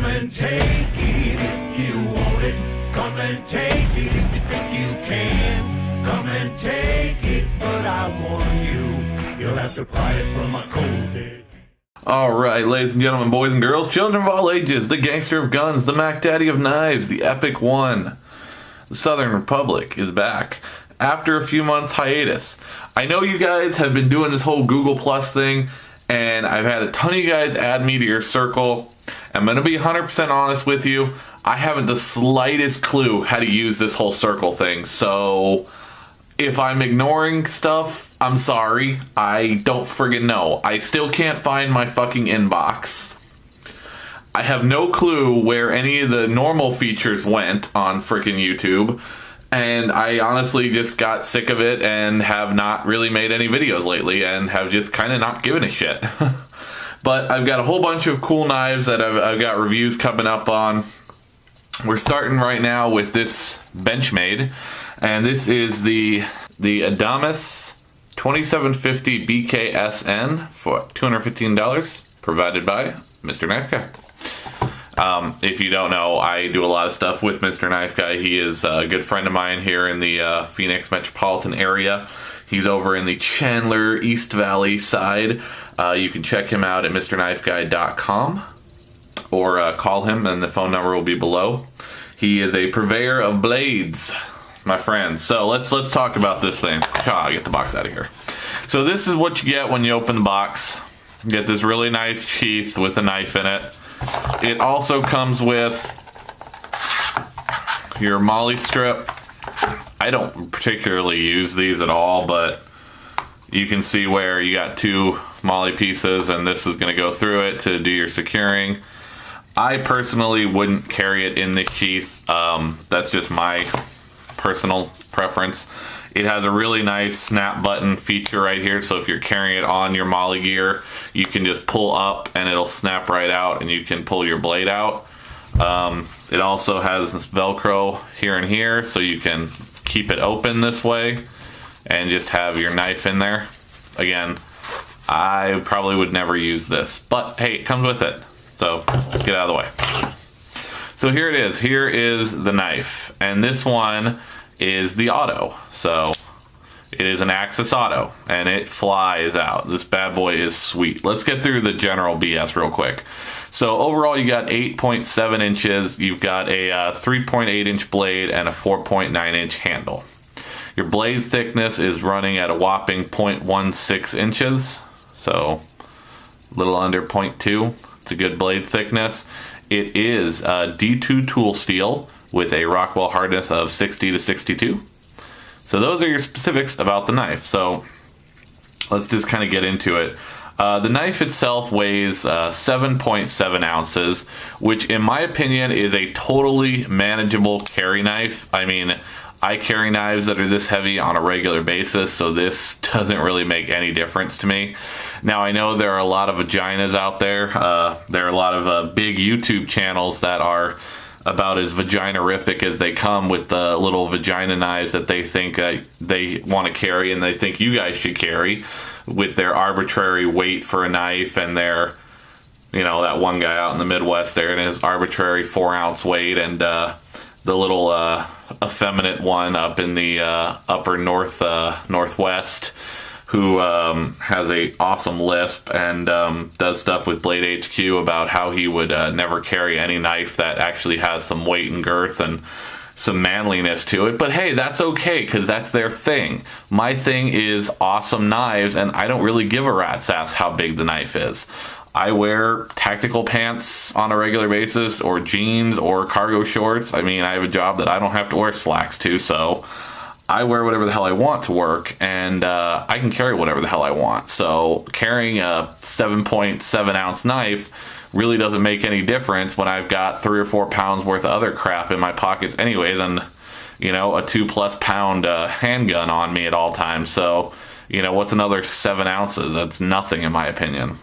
Come and take it if you want it. Come and take it if you think you can. Come and take it, but I warn you, you'll have to pry it from a cold dead. Alright, ladies and gentlemen, boys and girls, children of all ages, the gangster of guns, the Mac Daddy of knives, the epic one. The Southern Republic is back after a few months hiatus. I know you guys have been doing this whole Google Plus thing, and I've had a ton of you guys add me to your circle. I'm going to be 100% honest with you. I haven't the slightest clue how to use this whole circle thing, so if I'm ignoring stuff, I'm sorry. I don't friggin' know. I still can't find my fucking inbox. I have no clue where any of the normal features went on frickin' YouTube. And I honestly just got sick of it and have not really made any videos lately and have just kind of not given a shit. But I've got a whole bunch of cool knives that I've got reviews coming up on. We're starting right now with this Benchmade. And this is the Adamas 2750 BKSN for $215, provided by Mr. Knife Guy. If you don't know, I do a lot of stuff with Mr. Knife Guy. He is a good friend of mine here in the Phoenix metropolitan area. He's over in the Chandler East Valley side. You can check him out at mrknifeguy.com or call him, and the phone number will be below. He is a purveyor of blades, my friends. So let's talk about this thing. I'll get the box out of here. So this is what you get when you open the box. You get this really nice sheath with a knife in it. It also comes with your molly strip. I don't particularly use these at all, but you can see where you got two molly pieces and this is going to go through it to do your securing. I personally wouldn't carry it in the sheath. That's just my personal preference. It has a really nice snap button feature right here, so if you're carrying it on your molly gear, you can just pull up and it'll snap right out and you can pull your blade out. It also has this Velcro here and here, so you can keep it open this way and just have your knife in there. Again, I probably would never use this, but hey, it comes with it, so get out of the way. So here it is. Here is the knife, and this one is the auto. So it is an Axis auto and it flies out. This bad boy is sweet. Let's get through the general BS real quick. So overall you got 8.7 inches. You've got a 3.8 inch blade and a 4.9 inch handle. Your blade thickness is running at a whopping 0.16 inches. So a little under 0.2. It's a good blade thickness. It is D2 tool steel with a Rockwell hardness of 60 to 62. So those are your specifics about the knife. So let's just kind of get into it. The knife itself weighs 7.7 ounces, which in my opinion is a totally manageable carry knife. I mean, I carry knives that are this heavy on a regular basis, so this doesn't really make any difference to me. Now, I know there are a lot of vaginas out there. There are a lot of big YouTube channels that are about as vagina-rific as they come with the little vagina knives that they think they want to carry and they think you guys should carry with their arbitrary weight for a knife and their, you know, that one guy out in the Midwest there and his arbitrary 4-ounce weight and the little effeminate one up in the upper northwest who has a awesome lisp and does stuff with Blade HQ about how he would never carry any knife that actually has some weight and girth and some manliness to it. But hey, that's okay, because that's their thing. My thing is awesome knives, and I don't really give a rat's ass how big the knife is. I wear tactical pants on a regular basis, or jeans, or cargo shorts. I mean, I have a job that I don't have to wear slacks to, so I wear whatever the hell I want to work, and I can carry whatever the hell I want. So carrying a 7.7 ounce knife really doesn't make any difference when I've got 3 or 4 pounds worth of other crap in my pockets anyways, and, you know, a 2+ pound handgun on me at all times. So, you know, what's another 7 ounces? That's nothing in my opinion.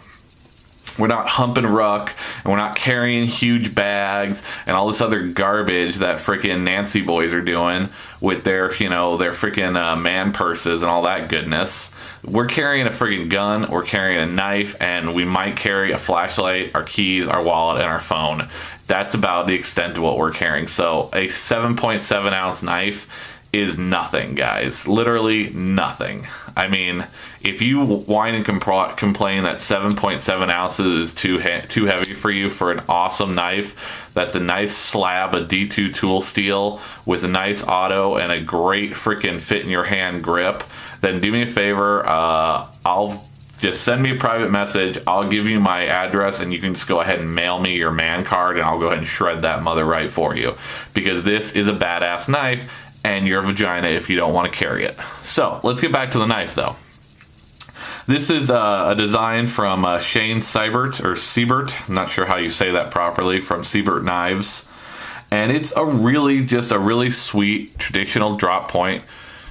We're not humping ruck, and we're not carrying huge bags and all this other garbage that freaking Nancy boys are doing with their, you know, their freaking man purses and all that goodness. We're carrying a freaking gun, we're carrying a knife, and we might carry a flashlight, our keys, our wallet, and our phone. That's about the extent of what we're carrying. So a 7.7 ounce knife is nothing, guys. Literally nothing. I mean, if you whine and complain that 7.7 ounces is too heavy for you for an awesome knife, that's a nice slab of D2 tool steel with a nice auto and a great freaking fit in your hand grip, then do me a favor. I'll just send me a private message. I'll give you my address, and you can just go ahead and mail me your man card, and I'll go ahead and shred that mother right for you, because this is a badass knife, and your vagina if you don't want to carry it. So let's get back to the knife though. This is a design from Shane Seibert, or Siebert, I'm not sure how you say that properly, from Siebert Knives. And it's just a really sweet traditional drop point.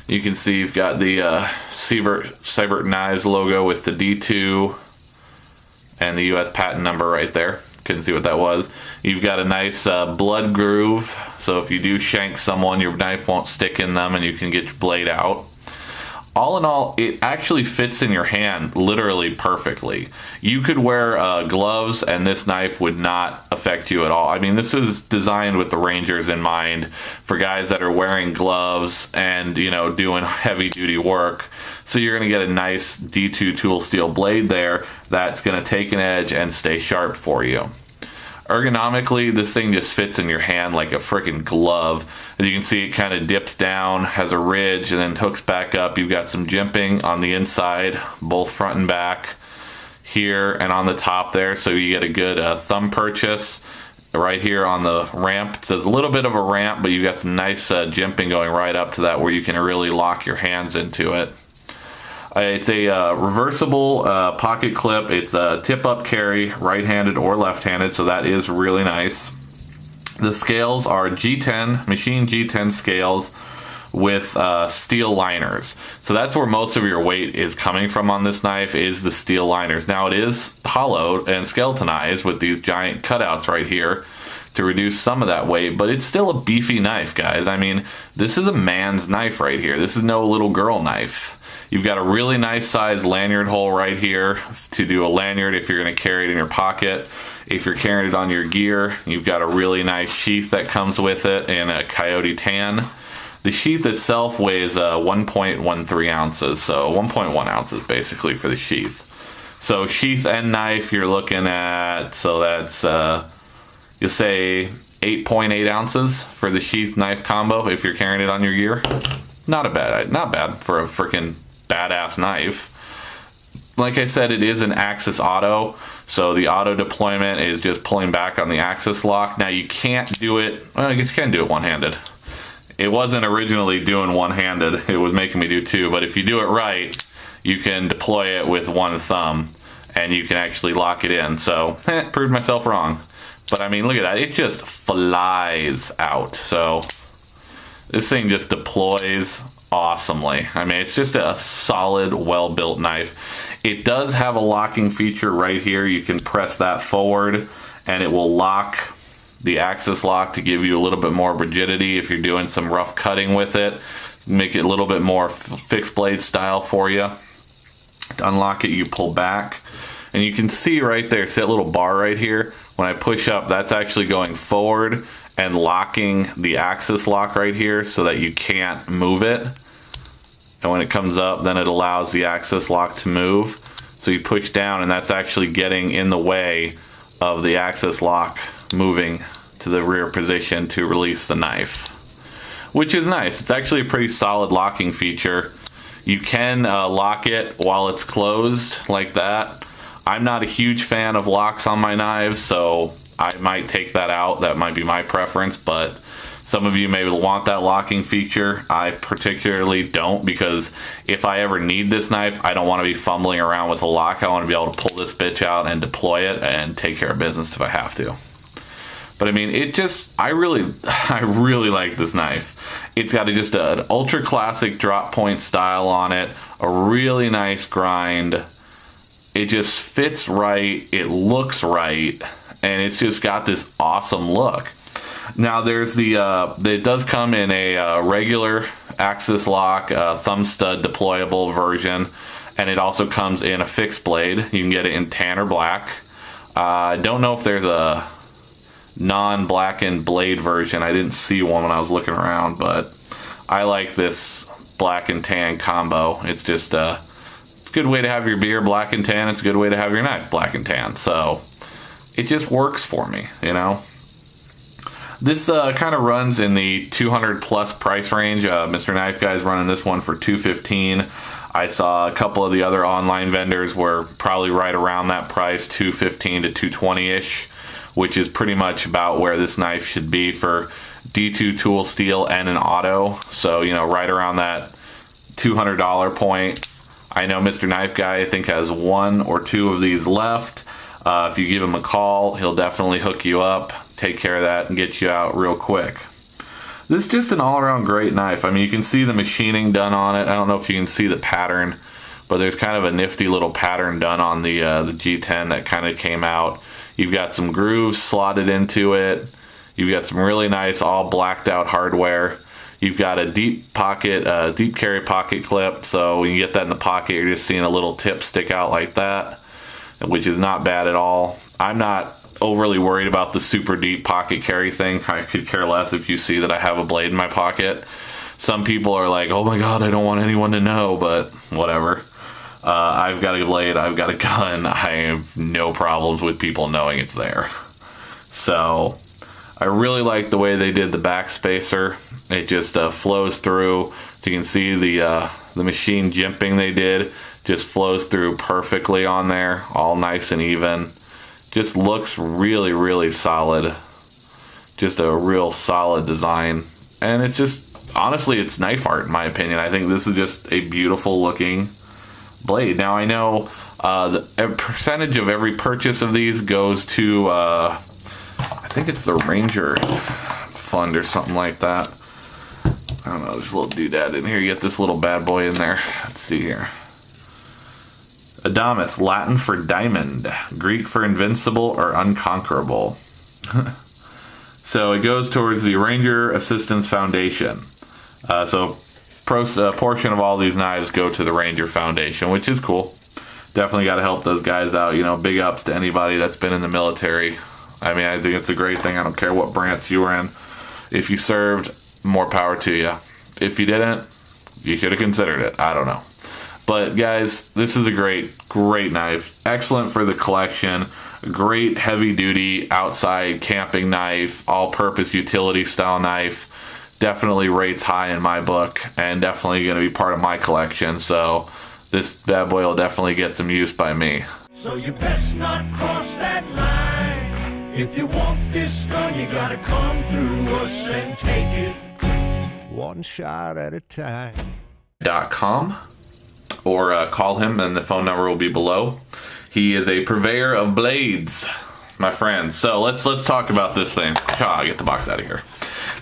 You can see you've got the Seibert Knives logo with the D2 and the US patent number right there. Couldn't see what that was. You've got a nice blood groove, so if you do shank someone, your knife won't stick in them and you can get your blade out. All in all, it actually fits in your hand literally perfectly. You could wear gloves and this knife would not affect you at all. I mean, this is designed with the Rangers in mind, for guys that are wearing gloves and, you know, doing heavy duty work. So you're going to get a nice D2 tool steel blade there that's going to take an edge and stay sharp for you. Ergonomically, this thing just fits in your hand like a freaking glove. As you can see, it kind of dips down, has a ridge, and then hooks back up. You've got some jimping on the inside, both front and back, here and on the top there, so you get a good thumb purchase. Right here on the ramp, it says a little bit of a ramp, but you've got some nice jimping going right up to that where you can really lock your hands into it. It's a reversible pocket clip. It's a tip-up carry, right-handed or left-handed, so that is really nice. The scales are G10, machine G10 scales with steel liners. So that's where most of your weight is coming from on this knife, is the steel liners. Now it is hollowed and skeletonized with these giant cutouts right here to reduce some of that weight, but it's still a beefy knife, guys. I mean, this is a man's knife right here. This is no little girl knife. You've got a really nice size lanyard hole right here to do a lanyard if you're going to carry it in your pocket. If you're carrying it on your gear, you've got a really nice sheath that comes with it in a coyote tan. The sheath itself weighs 1.13 ounces, so 1.1 ounces basically for the sheath. So sheath and knife, you're looking at, so that's, you'll say 8.8 ounces for the sheath knife combo if you're carrying it on your gear. Not bad for a freaking badass knife. Like I said, it is an axis auto, so the auto deployment is just pulling back on the axis lock. Now you can't do it, well, I guess you can do it one-handed. It wasn't originally doing one-handed, it was making me do two, but if you do it right, you can deploy it with one thumb and you can actually lock it in. So, proved myself wrong. But I mean, look at that, it just flies out. So this thing just deploys awesomely. I mean, it's just a solid, well-built knife. It does have a locking feature right here. You can press that forward and it will lock the axis lock to give you a little bit more rigidity if you're doing some rough cutting with it. Make it a little bit more fixed blade style for you. To unlock it, you pull back. And you can see right there, see that little bar right here? When I push up, that's actually going forward and locking the axis lock right here so that you can't move it. And when it comes up, then it allows the axis lock to move. So you push down and that's actually getting in the way of the axis lock moving to the rear position to release the knife, which is nice. It's actually a pretty solid locking feature. You can lock it while it's closed like that. I'm not a huge fan of locks on my knives, so I might take that out. That might be my preference, but some of you may want that locking feature. I particularly don't, because if I ever need this knife, I don't want to be fumbling around with a lock. I want to be able to pull this bitch out and deploy it and take care of business if I have to. But I mean, it just, I really like this knife. It's got just an ultra classic drop point style on it, a really nice grind. It just fits right, it looks right, and it's just got this awesome look. Now there's it does come in a regular axis lock, thumb stud deployable version, and it also comes in a fixed blade. You can get it in tan or black. I don't know if there's a non-blackened blade version. I didn't see one when I was looking around, but I like this black and tan combo. It's just a good way to have your beer black and tan. It's a good way to have your knife black and tan. So it just works for me, you know. This kind of runs in the 200 plus price range. Mr. Knife Guy's running this one for $215. I saw a couple of the other online vendors were probably right around that price, $215 to $220-ish, which is pretty much about where this knife should be for D2 tool steel and an auto. So, you know, right around that $200 point. I know Mr. Knife Guy, I think, has 1 or 2 of these left. If you give him a call, he'll definitely hook you up, take care of that, and get you out real quick. This is just an all-around great knife. I mean, you can see the machining done on it. I don't know if you can see the pattern, but there's kind of a nifty little pattern done on the G10 that kind of came out. You've got some grooves slotted into it. You've got some really nice all blacked out hardware. You've got a deep pocket, deep carry pocket clip, so when you get that in the pocket, you're just seeing a little tip stick out like that, which is not bad at all. I'm not overly worried about the super deep pocket carry thing. I could care less if you see that I have a blade in my pocket. Some people are like, oh my god, I don't want anyone to know, but whatever. I've got a blade, I've got a gun. I have no problems with people knowing it's there. So I really like the way they did the back spacer. It just flows through. So you can see the machine jimping they did just flows through perfectly on there, all nice and even. Just looks really, really solid. Just a real solid design. And it's just, honestly, it's knife art in my opinion. I think this is just a beautiful looking blade. Now I know a percentage of every purchase of these goes to, I think it's the Ranger Fund or something like that. I don't know, there's a little doodad in here. You get this little bad boy in there. Let's see here. Adamas, Latin for diamond, Greek for invincible or unconquerable. So it goes towards the Ranger Assistance Foundation. So a portion of all these knives go to the Ranger Foundation, which is cool. Definitely got to help those guys out. You know, big ups to anybody that's been in the military. I mean, I think it's a great thing. I don't care what branch you were in. If you served, more power to you. If you didn't, you should have considered it. I don't know. But guys, this is a great knife. Excellent for the collection. Great heavy duty outside camping knife, all-purpose utility style knife. Definitely rates high in my book and definitely going to be part of my collection. So this bad boy will definitely get some use by me. So you best not cross that line. If you want this gun, you gotta come through us and take it one shot at a time. .com or call him, and the phone number will be below. He is a purveyor of blades, my friend. So let's talk about this thing. Get the box out of here.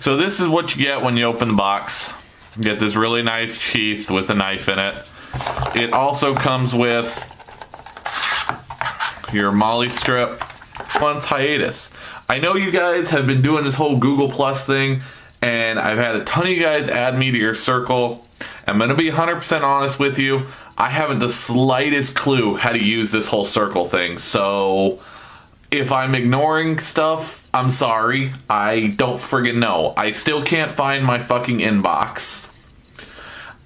So this is what you get when you open the box. You get this really nice sheath with a knife in it. It also comes with your MOLLE strip. Months hiatus. I know you guys have been doing this whole Google Plus thing, and I've had a ton of you guys add me to your circle. I'm going to be 100% honest with you. I haven't the slightest clue how to use this whole circle thing. So if I'm ignoring stuff, I'm sorry. I don't friggin' know. I still can't find my fucking inbox.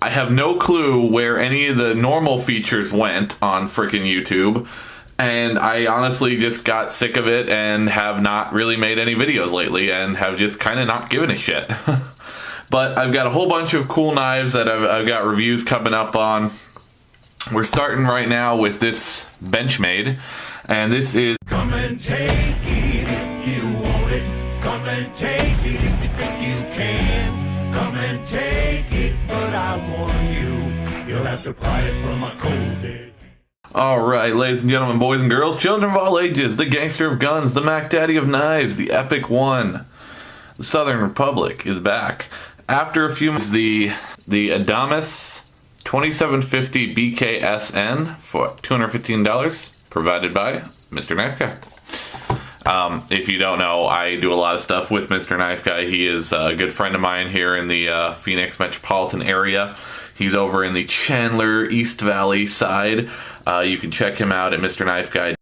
I have no clue where any of the normal features went on frickin' YouTube. And I honestly just got sick of it and have not really made any videos lately and have just kind of not given a shit. But I've got a whole bunch of cool knives that I've got reviews coming up on. We're starting right now with this Benchmade, and this is... Come and take it if you want it. Come and take it if you think you can. Come and take it, but I warn you, you'll have to pry it from a cold dead. Alright, ladies and gentlemen, boys and girls, children of all ages, the gangster of guns, the Mac Daddy of knives, the epic one. The Southern Republic is back. After a few months, the Adamas 2750 BKSN for $215, provided by Mr. Knife Guy. If you don't know, I do a lot of stuff with Mr. Knife Guy. He is a good friend of mine here in the Phoenix metropolitan area. He's over in the Chandler East Valley side. You can check him out at Mr. Knife Guy.